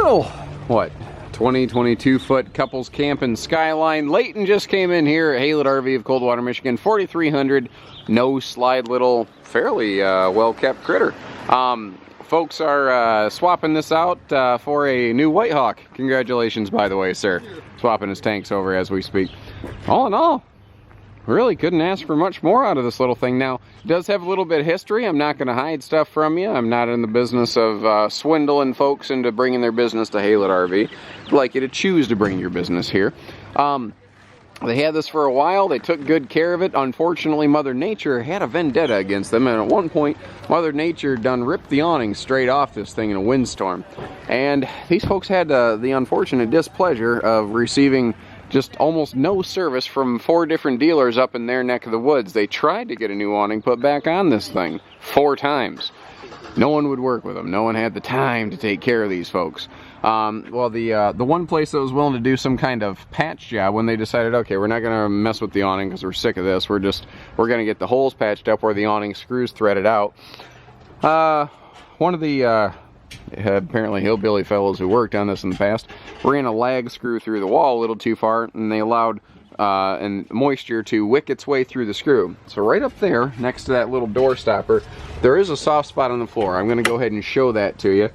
little, what, 22 foot couples camp in Skyline. Layton just came in here at HaylettRV of Coldwater, Michigan. 4,300, no slide, little, fairly well-kept critter. Folks are swapping this out for a new White Hawk. Congratulations, by the way, sir. Swapping his tanks over as we speak. All in all, really couldn't ask for much more out of this little thing. Now, it does have a little bit of history. I'm not going to hide stuff from you. I'm not in the business of swindling folks into bringing their business to HaylettRV. I'd like you to choose to bring your business here. They had this for a while. They took good care of it. Unfortunately, Mother Nature had a vendetta against them, and at one point, Mother Nature done ripped the awning straight off this thing in a windstorm. And these folks had the unfortunate displeasure of receiving just almost no service from 4 different dealers up in their neck of the woods. They tried to get a new awning put back on this thing 4 times. No one would work with them. No one had the time to take care of these folks. Well, the one place that was willing to do some kind of patch job, when they decided, okay, we're not going to mess with the awning because we're sick of this. We're going to get the holes patched up where the awning screws threaded out. One of the apparently hillbilly fellows who worked on this in the past ran a lag screw through the wall a little too far, and they allowed moisture to wick its way through the screw. So right up there next to that little door stopper, there is a soft spot on the floor. I'm going to go ahead and show that to you.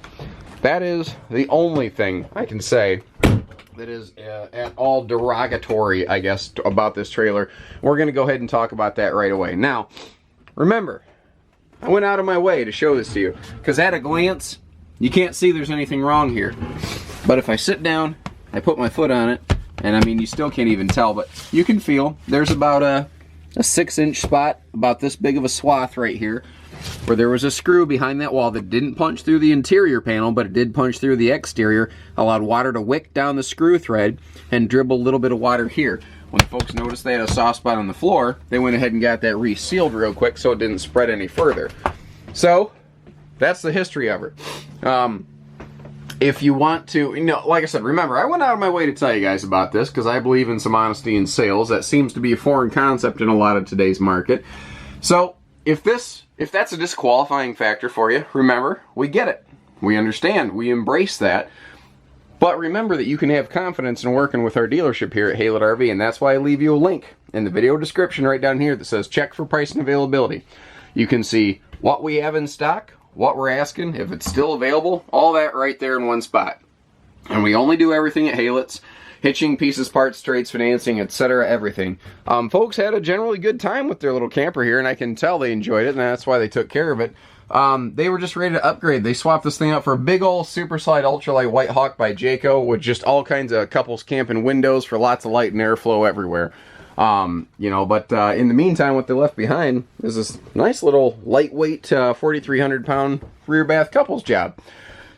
That is the only thing I can say that is at all derogatory, I guess, about this trailer. We're going to go ahead and talk about that right away. Now, remember, I went out of my way to show this to you, because at a glance, you can't see there's anything wrong here. But if I sit down, I put my foot on it, and I mean, you still can't even tell, but you can feel there's about a 6-inch spot, about this big of a swath right here, where there was a screw behind that wall that didn't punch through the interior panel, but it did punch through the exterior, allowed water to wick down the screw thread and dribble a little bit of water here. When folks noticed they had a soft spot on the floor, they went ahead and got that resealed real quick so it didn't spread any further. So, that's the history of it. If you want to, like I said, remember, I went out of my way to tell you guys about this because I believe in some honesty in sales. That seems to be a foreign concept in a lot of today's market. So, if that's a disqualifying factor for you, remember, we get it. We understand. We embrace that. But remember that you can have confidence in working with our dealership here at HaylettRV, and that's why I leave you a link in the video description right down here that says check for price and availability. You can see what we have in stock, what we're asking, if it's still available, all that right there in one spot. And we only do everything at Haylett's. Hitching, pieces, parts, trades, financing, etc., everything. Folks had a generally good time with their little camper here, and I can tell they enjoyed it, and that's why they took care of it. They were just ready to upgrade. They swapped this thing out for a big old Super Slide Ultralight White Hawk by Jayco with just all kinds of couples camping windows for lots of light and airflow everywhere. But in the meantime, what they left behind is this nice little lightweight 4,300 pound rear bath couples job.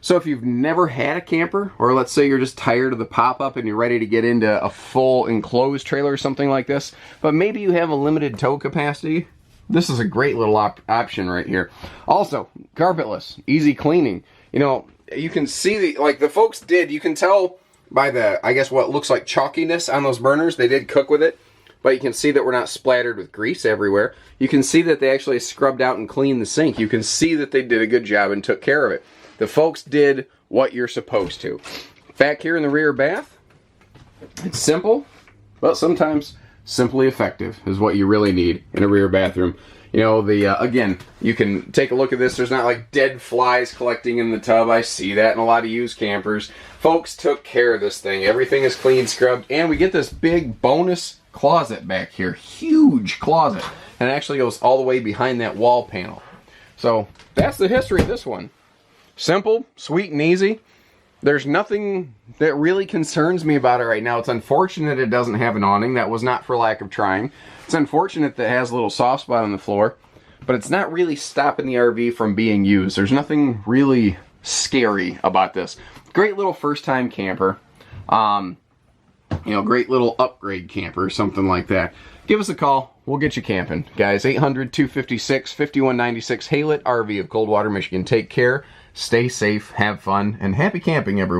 So if you've never had a camper, or let's say you're just tired of the pop-up and you're ready to get into a full enclosed trailer or something like this, but maybe you have a limited tow capacity, this is a great little option right here. Also, carpetless, easy cleaning. You can see like the folks did, you can tell by the, I guess what looks like chalkiness on those burners, they did cook with it, but you can see that we're not splattered with grease everywhere. You can see that they actually scrubbed out and cleaned the sink. You can see that they did a good job and took care of it. The folks did what you're supposed to. Back here in the rear bath, it's simple, but sometimes simply effective is what you really need in a rear bathroom. Again, you can take a look at this. There's not like dead flies collecting in the tub. I see that in a lot of used campers. Folks took care of this thing. Everything is clean, scrubbed, and we get this big bonus closet back here. Huge closet. And it actually goes all the way behind that wall panel. So that's the history of this one. Simple, sweet, and easy. There's nothing that really concerns me about it right now. It's unfortunate it doesn't have an awning. That was not for lack of trying. It's unfortunate that it has a little soft spot on the floor, but it's not really stopping the RV from being used. There's nothing really scary about this. Great little first-time camper. Great little upgrade camper, something like that. Give us a call. We'll get you camping. Guys, 800-256-5196, HaylettRV of Coldwater, Michigan. Take care. Stay safe, have fun, and happy camping, everyone.